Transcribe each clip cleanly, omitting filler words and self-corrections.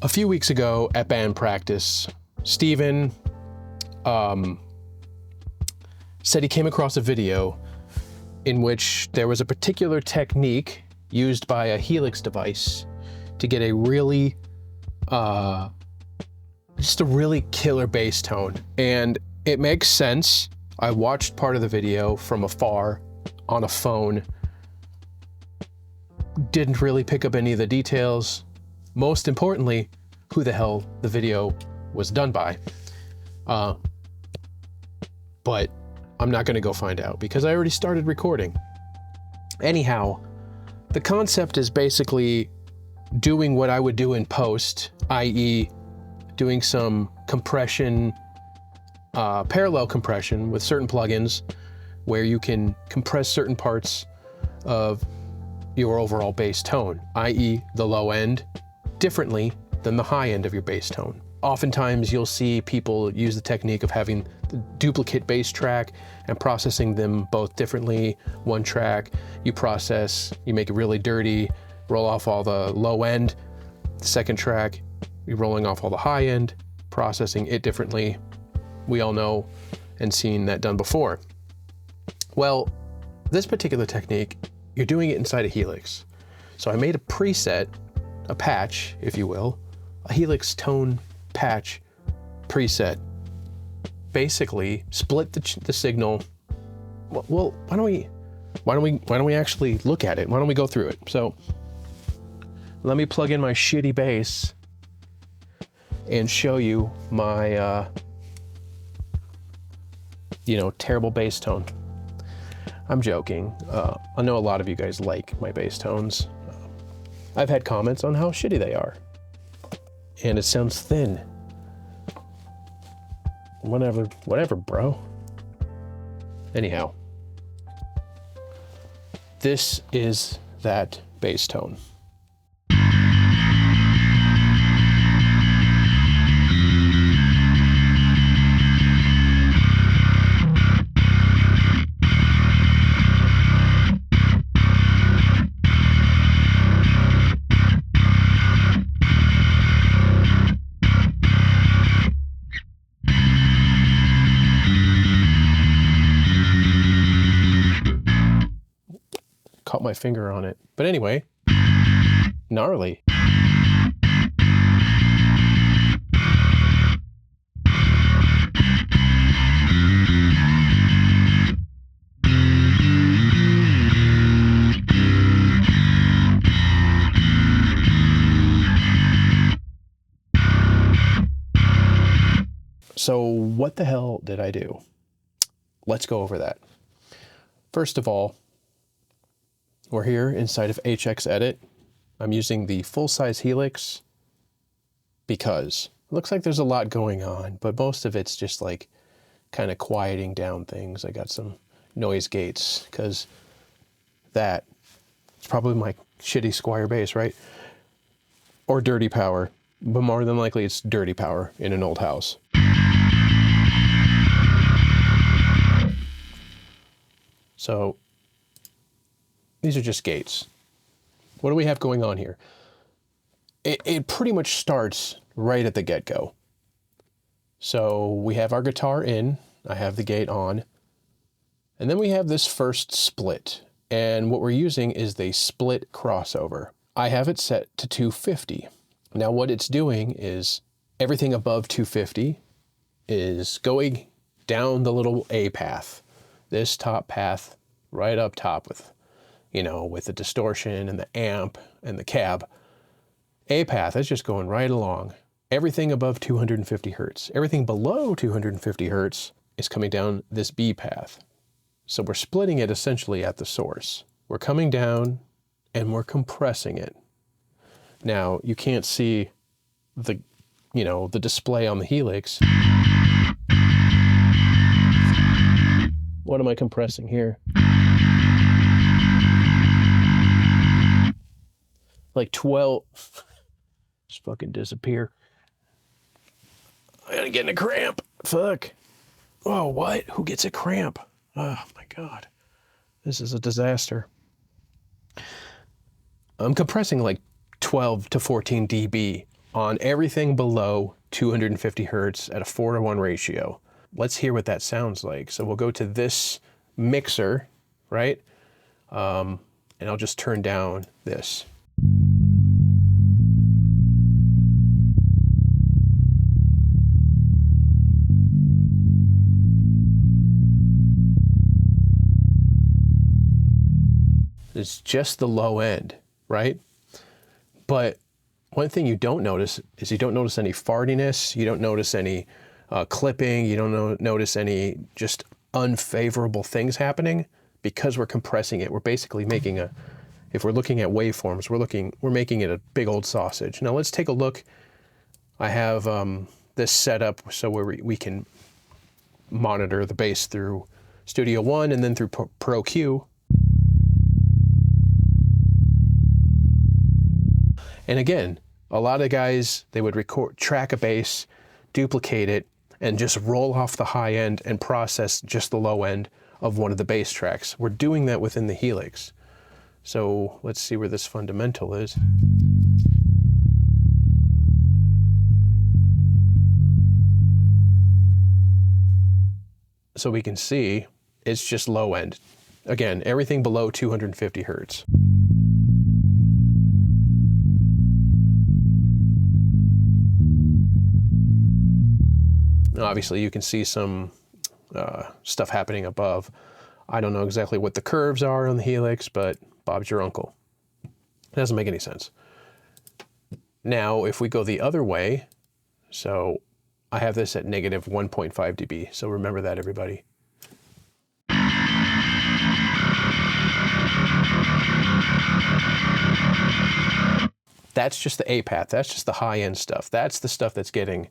A few weeks ago at band practice, Steven said he came across a video in which there was a particular technique used by a Helix device to get a really, just a really killer bass tone. And it makes sense. I watched part of the video from afar on a phone. Didn't really pick up any of the details. Most importantly, who the hell the video was done by. But I'm not gonna go find out because I already started recording. Anyhow, the concept is basically doing what I would do in post, i.e. doing some compression, parallel compression with certain plugins where you can compress certain parts of your overall bass tone, i.e. the low end, differently than the high end of your bass tone. Oftentimes you'll see people use the technique of having the duplicate bass track and processing them both differently. One track, you process, you make it really dirty, roll off all the low end. The second track, you're rolling off all the high end, processing it differently. We all know and seen that done before. Well, this particular technique, you're doing it inside a Helix. So I made a preset, a patch, if you will, a Helix tone patch preset. Basically, split the signal. Well, why don't we actually look at it? Why don't we go through it? So let me plug in my shitty bass and show you my, terrible bass tone. I'm joking. I know a lot of you guys like my bass tones. I've had comments on how shitty they are. And it sounds thin. Whatever, bro. Anyhow, this is that bass tone. Caught my finger on it. But anyway, gnarly. So what the hell did I do? Let's go over that. First of all, we're here inside of HX Edit. I'm using the full-size Helix because it looks like there's a lot going on, but most of it's just like kind of quieting down things. I got some noise gates because that is probably my shitty Squier bass, right? Or dirty power, but more than likely it's dirty power in an old house. So these are just gates. What do we have going on here? It pretty much starts right at the get-go. So we have our guitar in, I have the gate on, and then we have this first split. And what we're using is the split crossover. I have it set to 250. Now what it's doing is everything above 250 is going down the little A path. This top path right up top with the distortion and the amp and the cab. A path is just going right along. Everything above 250 hertz. Everything below 250 hertz is coming down this B path. So we're splitting it essentially at the source. We're coming down and we're compressing it. Now, you can't see the display on the Helix. What am I compressing here? Like 12. Just fucking disappear. I gotta get in a cramp. Fuck. Oh, what? Who gets a cramp? Oh my God. This is a disaster. I'm compressing like 12 to 14 dB on everything below 250 hertz at a 4:1 ratio. Let's hear what that sounds like. So we'll go to this mixer, right? And I'll just turn down this. It's just the low end, right? But one thing you don't notice is you don't notice any fartiness, you don't notice any clipping, you don't notice any just unfavorable things happening because we're compressing it. We're basically making a, if we're looking at waveforms, we're making it a big old sausage. Now let's take a look. I have this set up so where we can monitor the bass through Studio One and then through Pro Q. And again, a lot of guys, they would track a bass, duplicate it, and just roll off the high end and process just the low end of one of the bass tracks. We're doing that within the Helix. So let's see where this fundamental is. So we can see it's just low end. Again, everything below 250 hertz. Obviously, you can see some stuff happening above. I don't know exactly what the curves are on the Helix, but Bob's your uncle. It doesn't make any sense. Now, if we go the other way, so I have this at negative 1.5 dB, so remember that, everybody. That's just the A path, that's just the high-end stuff. That's the stuff that's getting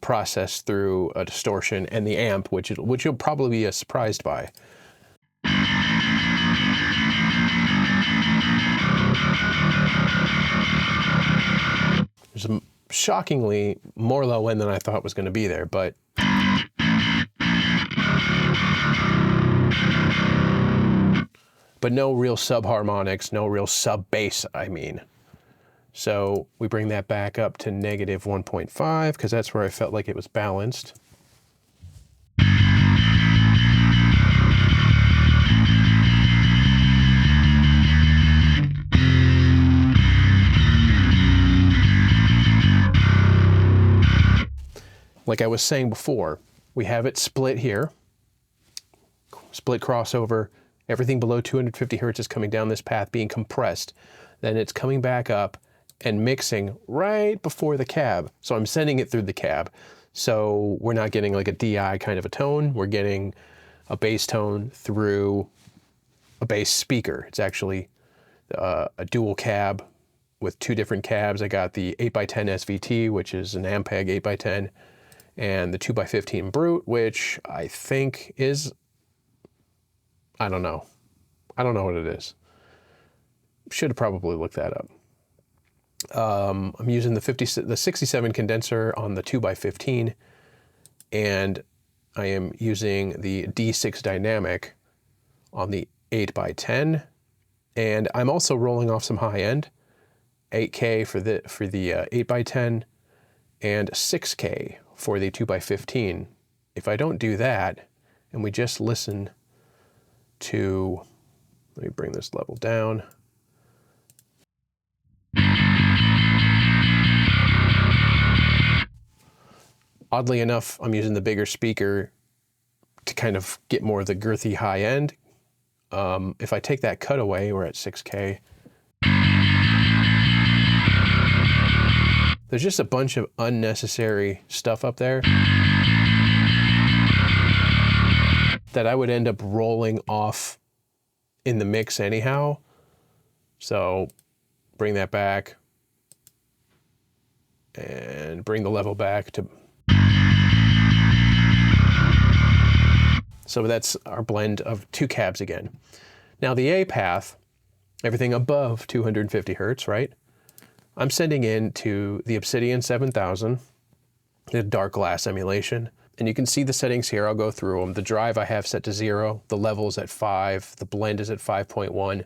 processed through a distortion and the amp, which you'll probably be surprised by. There's shockingly more low end than I thought was going to be there, but no real subharmonics, no real sub bass, I mean. So we bring that back up to negative 1.5 because that's where I felt like it was balanced. Like I was saying before, we have it split here, split crossover, everything below 250 hertz is coming down this path being compressed. Then it's coming back up and mixing right before the cab. So I'm sending it through the cab. So we're not getting like a DI kind of a tone. We're getting a bass tone through a bass speaker. It's actually a dual cab with two different cabs. I got the 8x10 SVT, which is an Ampeg 8x10, and the 2x15 Brute, which I think is, I don't know what it is. Should have probably looked that up. I'm using the 67 condenser on the 2x15, and I am using the D6 dynamic on the 8x10, and I'm also rolling off some high end, 8K for the 8x10, and 6K for the 2x15. If I don't do that, and we just listen to, let me bring this level down. Oddly enough, I'm using the bigger speaker to kind of get more of the girthy high end. If I take that cut away, we're at 6K. There's just a bunch of unnecessary stuff up there that I would end up rolling off in the mix anyhow. So bring that back and bring the level back to. So that's our blend of two cabs again. Now the A path, everything above 250 hertz, right? I'm sending in to the Obsidian 7000, the dark glass emulation. And you can see the settings here, I'll go through them. The drive I have set to 0, the level is at 5, the blend is at 5.1.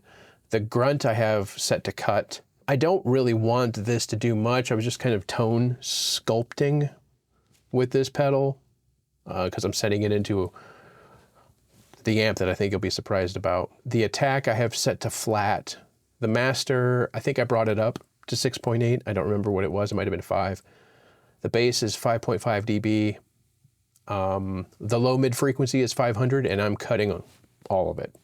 The grunt I have set to cut, I don't really want this to do much. I was just kind of tone sculpting with this pedal because I'm setting it into the amp that I think you'll be surprised about. The attack I have set to flat. The master, I think I brought it up to 6.8. I don't remember what it was. It might have been 5. The bass is 5.5 dB. The low mid frequency is 500, and I'm cutting all of it.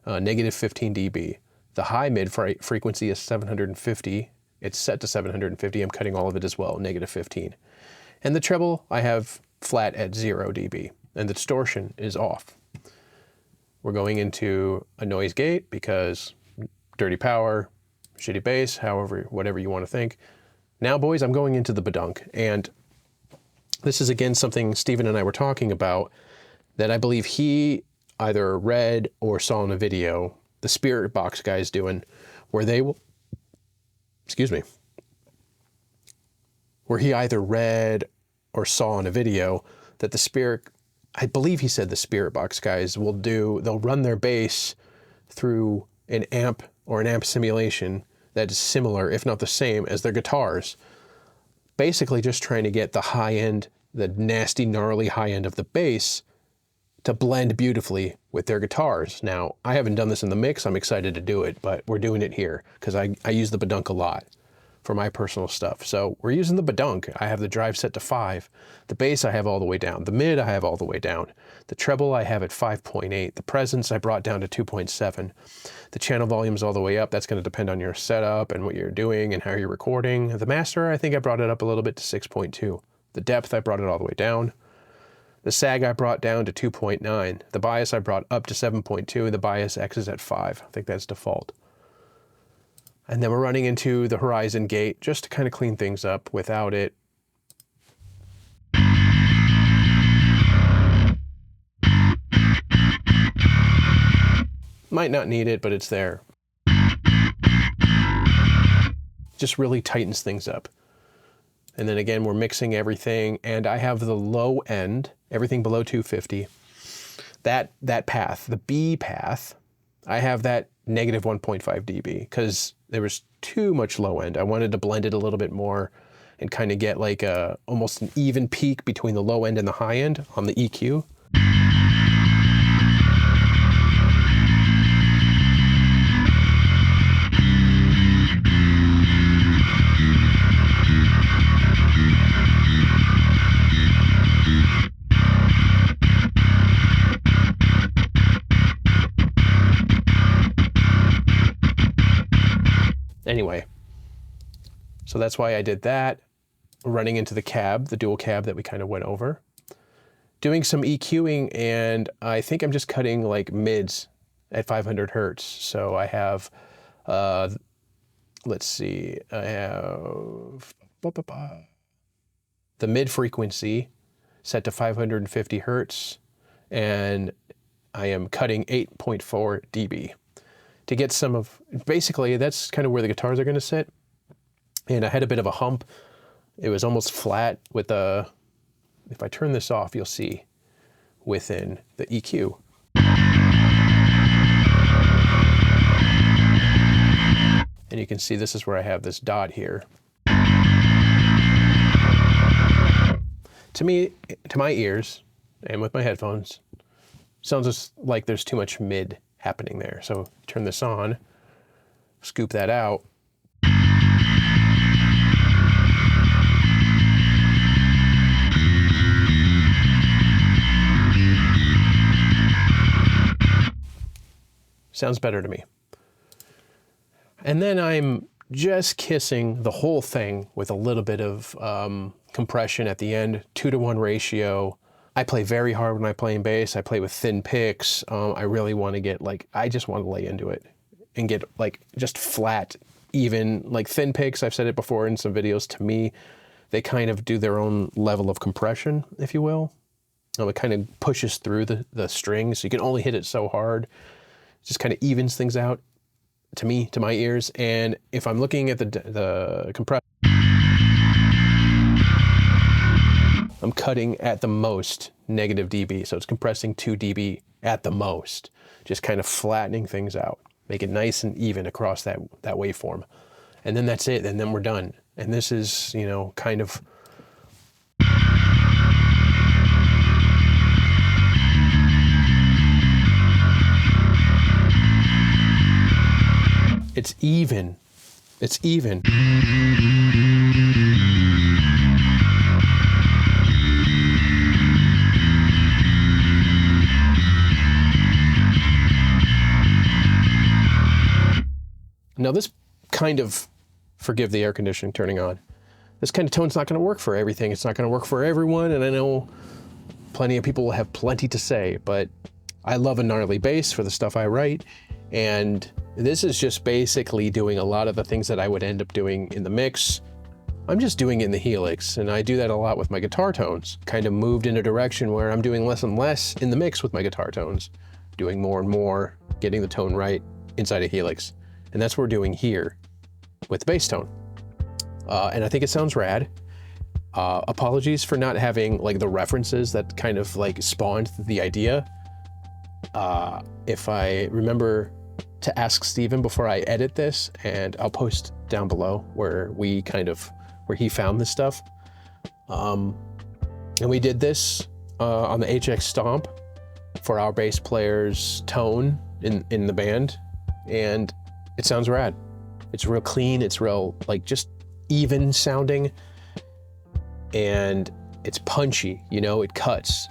Negative 15 dB. The high mid frequency is 750. It's set to 750. I'm cutting all of it as well, negative 15. And the treble I have flat at 0 dB, and the distortion is off. We're going into a noise gate because dirty power, shitty bass, however, whatever you want to think. Now, boys, I'm going into the badunk, and this is again something Steven and I were talking about that I believe he either read or saw in a video the Spirit Box guys doing, where they will, where he either read or saw in a video that the Spirit, I believe he said the Spirit Box guys they'll run their bass through an amp or an amp simulation that is similar, if not the same, as their guitars. Basically just trying to get the high end, the nasty, gnarly high end of the bass to blend beautifully with their guitars. Now, I haven't done this in the mix. I'm excited to do it, but we're doing it here because I use the badunk a lot for my personal stuff. So we're using the badunk. I have the drive set to 5. The bass I have all the way down. The mid I have all the way down. The treble I have at 5.8. The presence I brought down to 2.7. The channel volume is all the way up. That's going to depend on your setup and what you're doing and how you're recording. The master, I think I brought it up a little bit to 6.2. The depth, I brought it all the way down. The sag I brought down to 2.9. The bias I brought up to 7.2, and the bias X is at 5. I think that's default. And then we're running into the horizon gate just to kind of clean things up without it. Might not need it, but it's there. Just really tightens things up. And then again, we're mixing everything, and I have the low end, everything below 250. That path, the B path, I have that negative 1.5 dB because there was too much low end. I wanted to blend it a little bit more and kind of get like almost an even peak between the low end and the high end on the EQ. Anyway, so that's why I did that. Running into the cab, the dual cab that we kind of went over. Doing some EQing, and I think I'm just cutting like mids at 500 hertz. So I have, let's see, I have the mid frequency set to 550 hertz, and I am cutting 8.4 dB. To get some of, basically that's kind of where the guitars are going to sit. And I had a bit of a hump. It was almost flat with the, if I turn this off, you'll see within the EQ. And you can see this is where I have this dot here. To me, to my ears, and with my headphones, sounds just like there's too much mid happening there. So turn this on, scoop that out. Sounds better to me. And then I'm just kissing the whole thing with a little bit of compression at the end, 2-to-1 ratio. I play very hard when I play in bass. I play with thin picks. I really want to get like, I just want to lay into it and get like just flat, even like thin picks. I've said it before in some videos. To me, they kind of do their own level of compression, if you will. It kind of pushes through the strings. So you can only hit it so hard. It just kind of evens things out to me, to my ears. And if I'm looking at the compressor, I'm cutting at the most negative dB, so it's compressing 2 dB at the most, just kind of flattening things out, make it nice and even across that waveform. and then that's it, and then we're done. And this is, you know, kind of... It's even. It's even. Now this kind of, forgive the air conditioning turning on, this kind of tone's not going to work for everything. It's not going to work for everyone, and I know plenty of people will have plenty to say, but I love a gnarly bass for the stuff I write, and this is just basically doing a lot of the things that I would end up doing in the mix. I'm just doing it in the Helix, and I do that a lot with my guitar tones. Kind of moved in a direction where I'm doing less and less in the mix with my guitar tones, doing more and more, getting the tone right inside a Helix. And that's what we're doing here with the bass tone. And I think it sounds rad. Apologies for not having like the references that kind of like spawned the idea. If I remember to ask Steven before I edit this, and I'll post down below where he found this stuff. And we did this on the HX Stomp for our bass player's tone in the band, and it sounds rad. It's real clean, it's real like just even sounding, and it's punchy, you know, it cuts,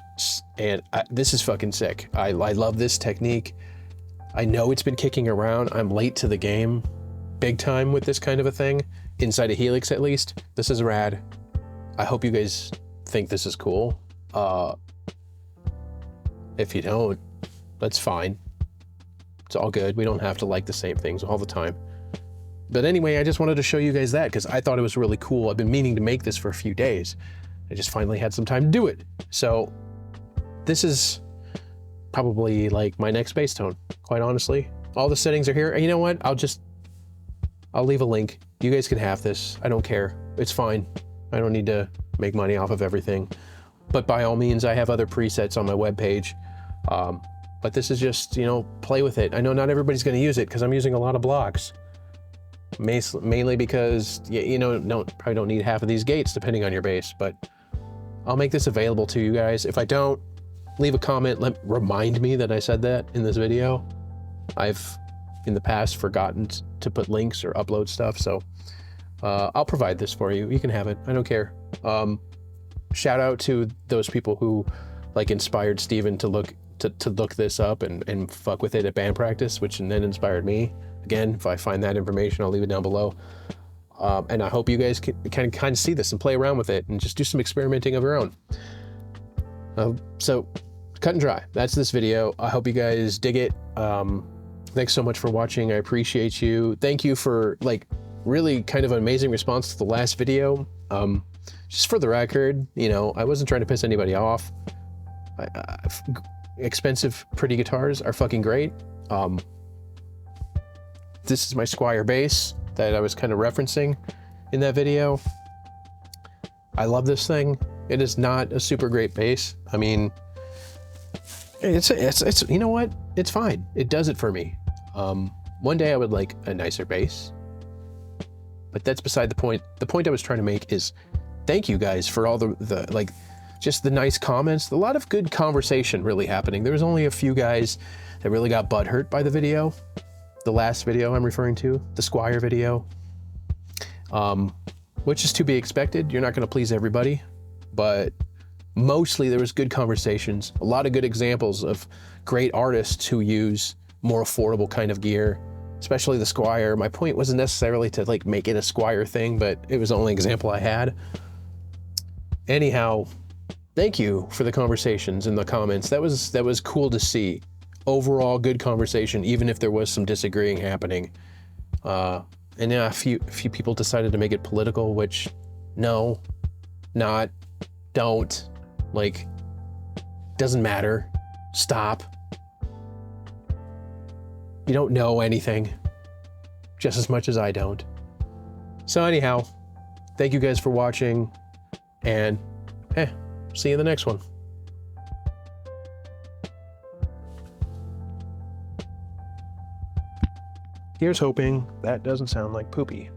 and this is fucking sick. I love this technique. I know it's been kicking around. I'm late to the game big time with this kind of a thing, inside a Helix at least. This is rad. I hope you guys think this is cool. If you don't, that's fine. It's all good. We don't have to like the same things all the time. But anyway, I just wanted to show you guys that because I thought it was really cool. I've been meaning to make this for a few days. I just finally had some time to do it. So this is probably like my next bass tone, quite honestly. All the settings are here. And you know what? I'll leave a link. You guys can have this. I don't care. It's fine. I don't need to make money off of everything. But by all means, I have other presets on my webpage. But this is just, you know, play with it. I know not everybody's going to use it because I'm using a lot of blocks. Mainly because, you know, probably don't need half of these gates depending on your bass, but I'll make this available to you guys. If I don't, leave a comment, remind me that I said that in this video. I've, in the past, forgotten to put links or upload stuff, so I'll provide this for you. You can have it. I don't care. Shout out to those people who, like, inspired Steven to look this up and fuck with it at band practice, which then inspired me. Again, if I find that information, I'll leave it down below. And I hope you guys can kind of see this and play around with it and just do some experimenting of your own. So, cut and dry. That's this video. I hope you guys dig it. Thanks so much for watching. I appreciate you. Thank you for, like, really kind of an amazing response to the last video. Just for the record, you know, I wasn't trying to piss anybody off. Expensive, pretty guitars are fucking great. This is my Squier bass that I was kind of referencing in that video. I love this thing. It is not a super great bass. I mean, it's you know what? It's fine. It does it for me. One day I would like a nicer bass, but that's beside the point. The point I was trying to make is thank you guys for all the like, just the nice comments. A lot of good conversation really happening. There was only a few guys that really got butthurt by the video. The last video I'm referring to, the Squier video, which is to be expected. You're not going to please everybody, but mostly there was good conversations, a lot of good examples of great artists who use more affordable kind of gear, especially the Squier. My point wasn't necessarily to like make it a Squier thing, but it was the only example I had. Anyhow, thank you for the conversations in the comments. That was cool to see. Overall good conversation, even if there was some disagreeing happening. And yeah, a few people decided to make it political, which no, don't, like, doesn't matter. Stop. You don't know anything just as much as I don't. So anyhow, thank you guys for watching, and see you in the next one. Here's hoping that doesn't sound like poopy.